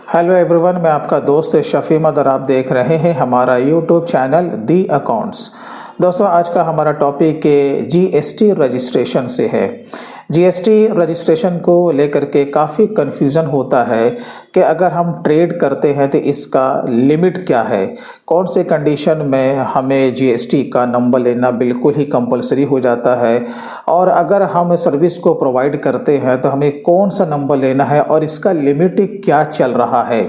Hello everyone, मैं आपका दोस्त शफी अहमद और आप देख रहे हैं हमारा यूट्यूब चैनल दी अकाउंट्स। दोस्तों, आज का हमारा टॉपिक जीएसटी रजिस्ट्रेशन से है। जीएसटी रजिस्ट्रेशन को लेकर के काफ़ी कन्फ्यूज़न होता है कि अगर हम ट्रेड करते हैं तो इसका लिमिट क्या है, कौन से कंडीशन में हमें जीएसटी का नंबर लेना बिल्कुल ही कंपलसरी हो जाता है, और अगर हम सर्विस को प्रोवाइड करते हैं तो हमें कौन सा नंबर लेना है और इसका लिमिट क्या चल रहा है।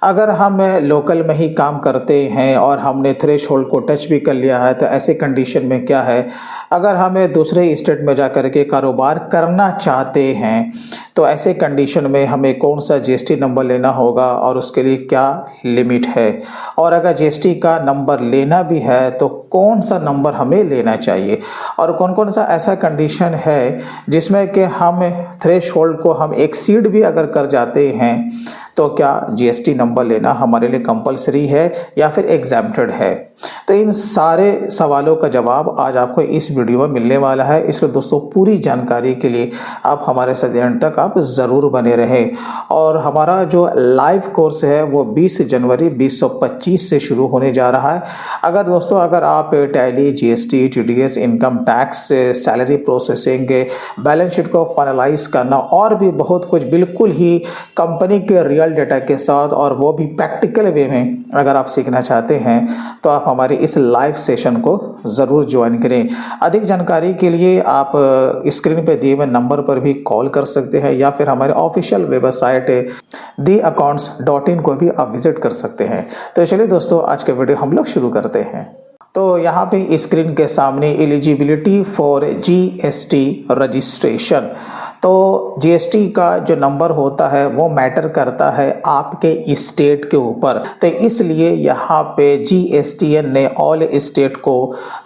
अगर हम लोकल में ही काम करते हैं और हमने थ्रेशोल्ड को टच भी कर लिया है तो ऐसे कंडीशन में क्या है, अगर हमें दूसरे स्टेट में जा कर के कारोबार करना चाहते हैं तो ऐसे कंडीशन में हमें कौन सा जीएसटी नंबर लेना होगा और उसके लिए क्या लिमिट है, और अगर जीएसटी का नंबर लेना भी है तो कौन सा नंबर हमें लेना चाहिए, और कौन कौन सा ऐसा कंडीशन है जिसमें कि हम थ्रेशोल्ड को हम एक्सीड भी अगर कर जाते हैं तो क्या जीएसटी नंबर लेना हमारे लिए कंपलसरी है या फिर एग्जैम्प्टेड है। तो इन सारे सवालों का जवाब आज आपको इस वीडियो में मिलने वाला है, इसलिए दोस्तों पूरी जानकारी के लिए आप हमारे साथ अंत तक आप ज़रूर बने रहें। और हमारा जो लाइव कोर्स है वो 20 जनवरी 2025 से शुरू होने जा रहा है। अगर आप tally, GST, TDS, income tax, salary processing, balance sheet को फाइनलाइज करना और भी बहुत कुछ बिल्कुल ही कंपनी के रियल डेटा के साथ और वो भी प्रैक्टिकल वे में अगर आप सीखना चाहते हैं तो आप हमारे इस लाइव सेशन को ज़रूर ज्वाइन करें। अधिक जानकारी के लिए आप स्क्रीन पे दिए हुए नंबर पर भी कॉल कर सकते हैं या फिर हमारे ऑफिशियल वेबसाइट theaccounts.in को भी आप विजिट कर सकते हैं। तो चलिए दोस्तों, आज का वीडियो हम लोग शुरू करते हैं। तो यहाँ पे स्क्रीन के सामने एलिजिबिलिटी फॉर जीएसटी रजिस्ट्रेशन, तो जीएसटी का जो नंबर होता है वो मैटर करता है आपके स्टेट के ऊपर। तो इसलिए यहाँ पे जीएसटीएन ने ऑल स्टेट को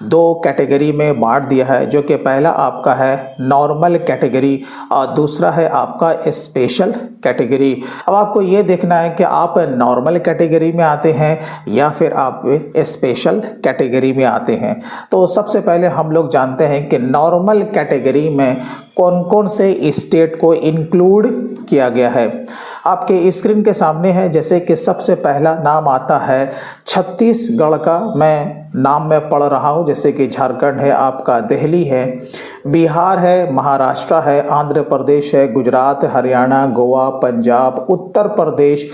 दो कैटेगरी में बांट दिया है, जो कि पहला आपका है नॉर्मल कैटेगरी और दूसरा है आपका स्पेशल कैटेगरी। अब आपको ये देखना है कि आप नॉर्मल कैटेगरी में आते हैं या फिर आप स्पेशल कैटेगरी में आते हैं। तो सबसे पहले हम लोग जानते हैं कि नॉर्मल कैटेगरी में कौन कौन से स्टेट को इंक्लूड किया गया है। आपके स्क्रीन के सामने है, जैसे कि सबसे पहला नाम आता है छत्तीसगढ़ का, मैं नाम में पढ़ रहा हूँ, जैसे कि झारखंड है, आपका दिल्ली है, बिहार है, महाराष्ट्र है, आंध्र प्रदेश है, गुजरात, हरियाणा, गोवा, पंजाब, उत्तर प्रदेश,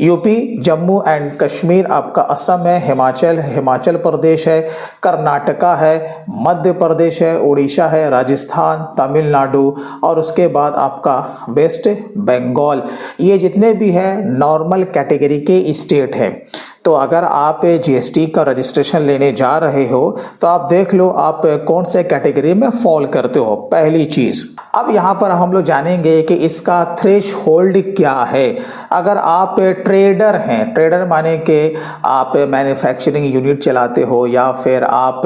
यूपी, जम्मू एंड कश्मीर, आपका असम है, हिमाचल प्रदेश है, कर्नाटका है, मध्य प्रदेश है, उड़ीसा है, राजस्थान, तमिलनाडु और उसके बाद आपका वेस्ट बंगाल। ये जितने भी हैं नॉर्मल कैटेगरी के स्टेट हैं। तो अगर आप जीएसटी का रजिस्ट्रेशन लेने जा रहे हो तो आप देख लो आप कौन से कैटेगरी में फॉल करते हो, पहली चीज़। अब यहाँ पर हम लोग जानेंगे कि इसका थ्रेशोल्ड क्या है। अगर आप ट्रेडर हैं, ट्रेडर माने कि आप मैन्युफैक्चरिंग यूनिट चलाते हो या फिर आप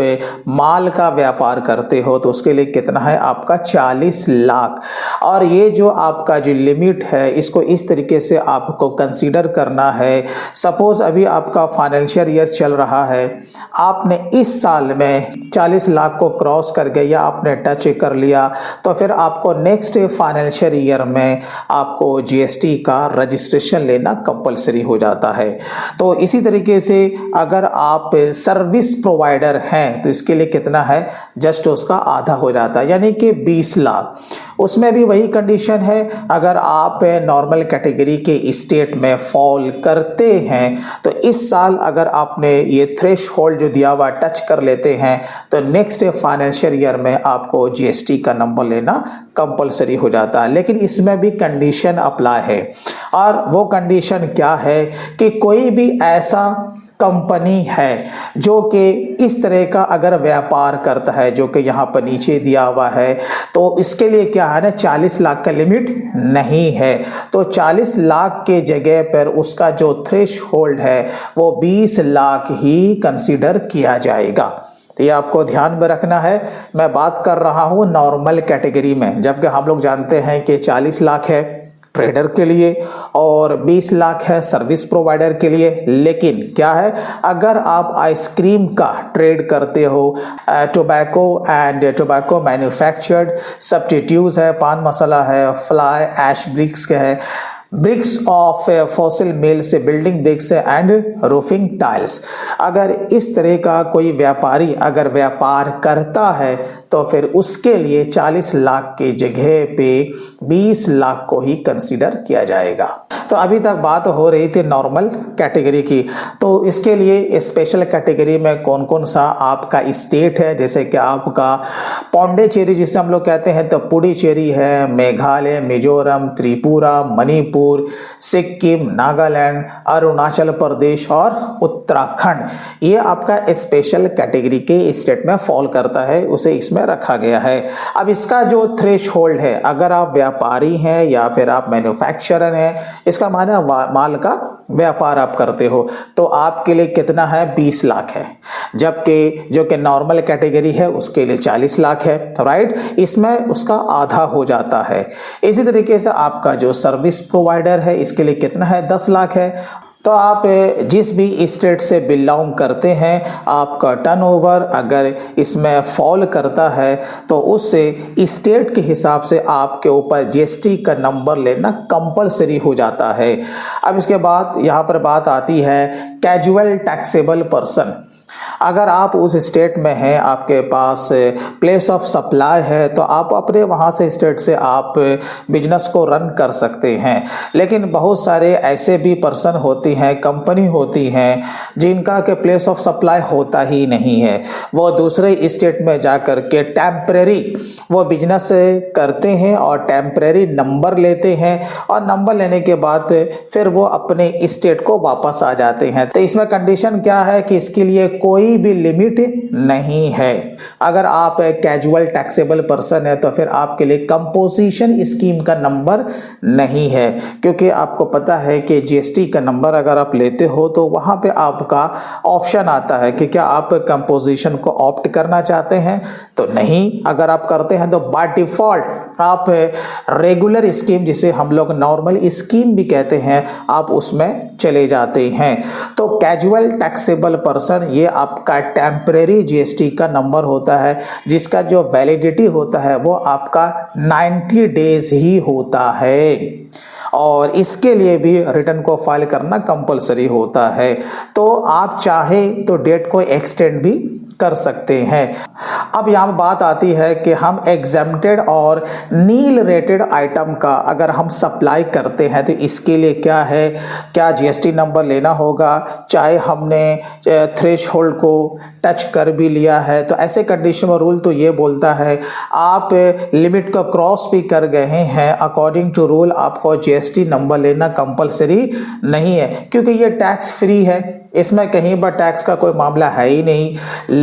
माल का व्यापार करते हो तो उसके लिए कितना है आपका 40 लाख। और ये जो आपका जो लिमिट है इसको इस तरीके से आपको कंसीडर करना है। सपोज अभी आपका फाइनेंशियल ईयर चल रहा है, आपने इस साल में 40 लाख को क्रॉस कर गए या आपने टच कर लिया तो फिर आपको नेक्स्ट फाइनेंशियल ईयर में आपको जीएसटी का रजिस्ट्रेशन लेना कंपलसरी हो जाता है। तो इसी तरीके से अगर आप सर्विस प्रोवाइडर हैं तो इसके लिए कितना है, जस्ट उसका आधा हो जाता है, यानी कि 20 लाख। उसमें भी वही कंडीशन है, अगर आप नॉर्मल कैटेगरी के स्टेट में फॉल करते हैं तो इस साल अगर आपने ये थ्रेशोल्ड जो दिया हुआ टच कर लेते हैं तो नेक्स्ट फाइनेंशियल ईयर में आपको जीएसटी का नंबर लेना कंपलसरी हो जाता है। लेकिन इसमें भी कंडीशन अप्लाई है, और वो कंडीशन क्या है कि कोई भी ऐसा कंपनी है जो कि इस तरह का अगर व्यापार करता है, जो कि यहाँ पर नीचे दिया हुआ है, तो इसके लिए क्या है ना, 40 लाख का लिमिट नहीं है। तो 40 लाख के जगह पर उसका जो थ्रेशोल्ड है वो 20 लाख ही कंसीडर किया जाएगा। तो ये आपको ध्यान में रखना है। मैं बात कर रहा हूँ नॉर्मल कैटेगरी में, जबकि हम लोग जानते हैं कि 40 लाख है ट्रेडर के लिए और 20 लाख है सर्विस प्रोवाइडर के लिए। लेकिन क्या है, अगर आप आइसक्रीम का ट्रेड करते हो, tobacco and tobacco manufactured substitutes है, पान मसाला है, फ्लाई, ऐश ब्रिक्स के है, ब्रिक्स ऑफ फॉसिल मिल से building bricks and roofing tiles. अगर इस तरह का कोई व्यापारी अगर व्यापार करता है तो फिर उसके लिए 40 लाख की जगह पे 20 लाख को ही कंसीडर किया जाएगा। तो अभी तक बात हो रही थी नॉर्मल कैटेगरी की, तो इसके लिए स्पेशल कैटेगरी में कौन कौन सा आपका स्टेट है, जैसे कि आपका पौंडीचेरी जिसे हम लोग कहते हैं, तो पुडुचेरी है, मेघालय, मिजोरम, त्रिपुरा, मणिपुर, सिक्किम, नागालैंड, अरुणाचल प्रदेश और उत्तराखंड, ये आपका स्पेशल कैटेगरी के स्टेट में फॉल करता है, उसे इसमें रखा गया है। अब इसका जो थ्रेशहोल्ड है, अगर आप व्यापारी हैं या फिर आप मैन्युफैक्चरर हैं, इसका माने माल का व्यापार आप करते हो, तो आपके लिए कितना है, 20 लाख है, जबकि जो कि नॉर्मल कैटेगरी है उसके लिए 40 लाख है, राइट, इसमें उसका आधा हो जाता है। इसी तरीके से आपका जो सर्विस प्रोवाइडर है इसके लिए कितना है, 10 लाख है। तो आप जिस भी स्टेट से बिलोंग करते हैं, आपका टर्नओवर अगर इसमें फॉल करता है तो उस स्टेट के हिसाब से आपके ऊपर जीएसटी का नंबर लेना कंपलसरी हो जाता है। अब इसके बाद यहाँ पर बात आती है कैजुअल टैक्सेबल पर्सन। अगर आप उस स्टेट में हैं, आपके पास प्लेस ऑफ सप्लाई है, तो आप अपने वहाँ से स्टेट से आप बिजनेस को रन कर सकते हैं। लेकिन बहुत सारे ऐसे भी पर्सन होती हैं, कंपनी होती हैं जिनका के प्लेस ऑफ सप्लाई होता ही नहीं है, वो दूसरे स्टेट में जाकर के टेम्परेरी वो बिजनेस करते हैं और टेम्परेरी नंबर लेते हैं, और नंबर लेने के बाद फिर वो अपने स्टेट को वापस आ जाते हैं। तो इसमें कंडीशन क्या है कि इसके लिए कोई भी लिमिट नहीं है। अगर आप कैजुअल टैक्सेबल पर्सन है तो फिर आपके लिए कंपोजिशन स्कीम का नंबर नहीं है, क्योंकि आपको पता है कि जीएसटी का नंबर अगर आप लेते हो तो वहां पे आपका ऑप्शन आता है कि क्या आप कंपोजिशन को ऑप्ट करना चाहते हैं, तो नहीं। अगर आप करते हैं तो बाय डिफॉल्ट आप रेगुलर स्कीम, जिसे हम लोग नॉर्मल स्कीम भी कहते हैं, आप उसमें चले जाते हैं। तो कैजुअल टैक्सेबल पर्सन ये आपका टेम्परेरी जीएसटी का नंबर होता है, जिसका जो वैलिडिटी होता है वो आपका 90 डेज ही होता है, और इसके लिए भी रिटर्न को फाइल करना कंपलसरी होता है। तो आप चाहे तो डेट को एक्सटेंड भी कर सकते हैं। अब यहाँ बात आती है कि हम एग्जेम्प्टेड और नील रेटेड आइटम का अगर हम सप्लाई करते हैं तो इसके लिए क्या है, क्या जीएसटी नंबर लेना होगा, चाहे हमने थ्रेशहोल्ड को टच कर भी लिया है। तो ऐसे कंडीशन में रूल तो ये बोलता है आप लिमिट को क्रॉस भी कर गए हैं, अकॉर्डिंग टू रूल आपको जीएसटी नंबर लेना कंपलसरी नहीं है, क्योंकि ये टैक्स फ्री है, इसमें कहीं पर टैक्स का कोई मामला है ही नहीं।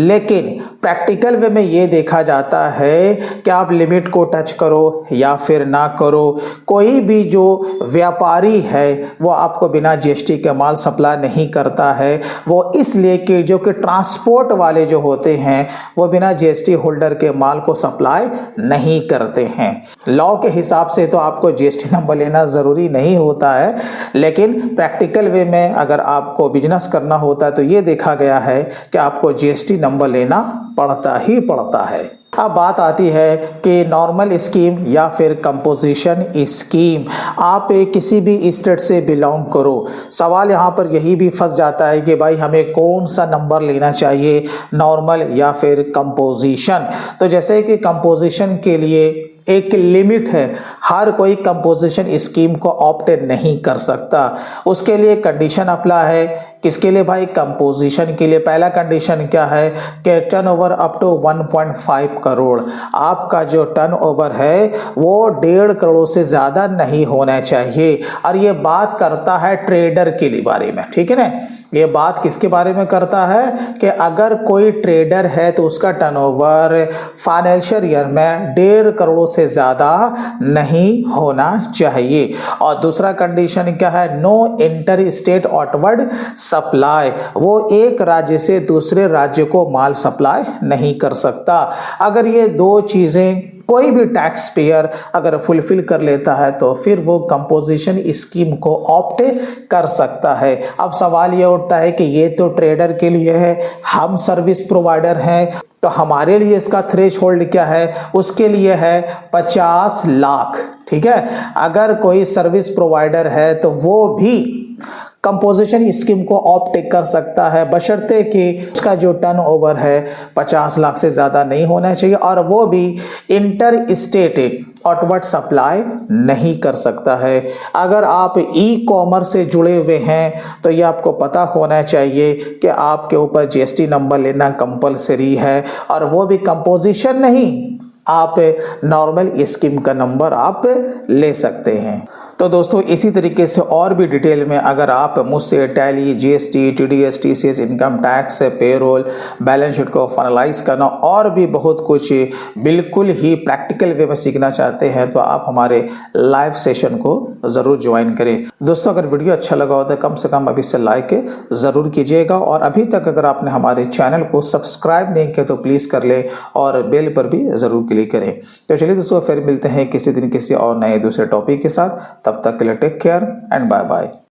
लेकिन प्रैक्टिकल वे में ये देखा जाता है कि आप लिमिट को टच करो या फिर ना करो, कोई भी जो व्यापारी है वो आपको बिना जीएसटी के माल सप्लाई नहीं करता है। वो इसलिए कि जो कि ट्रांसपोर्ट वाले जो होते हैं वो बिना जीएसटी होल्डर के माल को सप्लाई नहीं करते हैं। लॉ के हिसाब से तो आपको जीएसटी नंबर लेना ज़रूरी नहीं होता है, लेकिन प्रैक्टिकल वे में अगर आपको बिजनेस करना होता है तो ये देखा गया है कि आपको जीएसटी नंबर लेना पड़ता ही पड़ता है। अब बात आती है कि नॉर्मल स्कीम या फिर कंपोजिशन स्कीम, आप किसी भी स्टेट से बिलोंग करो, सवाल यहाँ पर यही भी फंस जाता है कि भाई हमें कौन सा नंबर लेना चाहिए, नॉर्मल या फिर कंपोजिशन। तो जैसे कि कंपोजिशन के लिए एक लिमिट है, हर कोई कंपोजिशन स्कीम को ऑप्ट नहीं कर सकता, उसके लिए कंडीशन अप्लाई है। किसके लिए भाई, कंपोजिशन के लिए। पहला कंडीशन क्या है कि टर्नओवर अप टू 1.5 करोड़, आपका जो टर्नओवर है वो 1.5 करोड़ से ज़्यादा नहीं होना चाहिए। और ये बात करता है ट्रेडर के लिए बारे में, ठीक है ना, ये बात किसके बारे में करता है कि अगर कोई ट्रेडर है तो उसका टर्नओवर फाइनेंशियल ईयर में 1.5 करोड़ से ज़्यादा नहीं होना चाहिए। और दूसरा कंडीशन क्या है, no inter state outward supply, वो एक राज्य से दूसरे राज्य को माल सप्लाई नहीं कर सकता। अगर ये दो चीज़ें कोई भी टैक्स पेयर अगर फुलफिल कर लेता है तो फिर वो कंपोजिशन स्कीम को ऑप्ट कर सकता है। अब सवाल ये उठता है कि ये तो ट्रेडर के लिए है, हम सर्विस प्रोवाइडर हैं, तो हमारे लिए इसका थ्रेशोल्ड क्या है, उसके लिए है 50 लाख। ठीक है, अगर कोई सर्विस प्रोवाइडर है तो वो भी कंपोजिशन स्कीम को ऑप्ट कर सकता है, बशर्ते कि उसका जो टर्नओवर है 50 लाख से ज़्यादा नहीं होना चाहिए और वो भी इंटर स्टेट आउटवर्ड सप्लाई नहीं कर सकता है। अगर आप ई कॉमर्स से जुड़े हुए हैं तो ये आपको पता होना चाहिए कि आपके ऊपर जीएसटी नंबर लेना कंपलसरी है, और वो भी कंपोजिशन नहीं, आप नॉर्मल स्कीम का नंबर आप ले सकते हैं। तो दोस्तों इसी तरीके से और भी डिटेल में अगर आप मुझसे tally, GST, TDS, TCS, income tax, payroll, balance sheet को फाइनलाइज करना और भी बहुत कुछ बिल्कुल ही प्रैक्टिकल वे में सीखना चाहते हैं तो आप हमारे लाइव सेशन को ज़रूर ज्वाइन करें। दोस्तों अगर वीडियो अच्छा लगा हो तो कम से कम अभी से लाइक ज़रूर कीजिएगा, और अभी तक अगर आपने हमारे चैनल को सब्सक्राइब नहीं किया तो प्लीज़ कर लें और बेल पर भी ज़रूर क्लिक करें। तो चलिए दोस्तों फिर मिलते हैं किसी दिन किसी और नए दूसरे टॉपिक के साथ, तब तक के लिए take care and bye bye.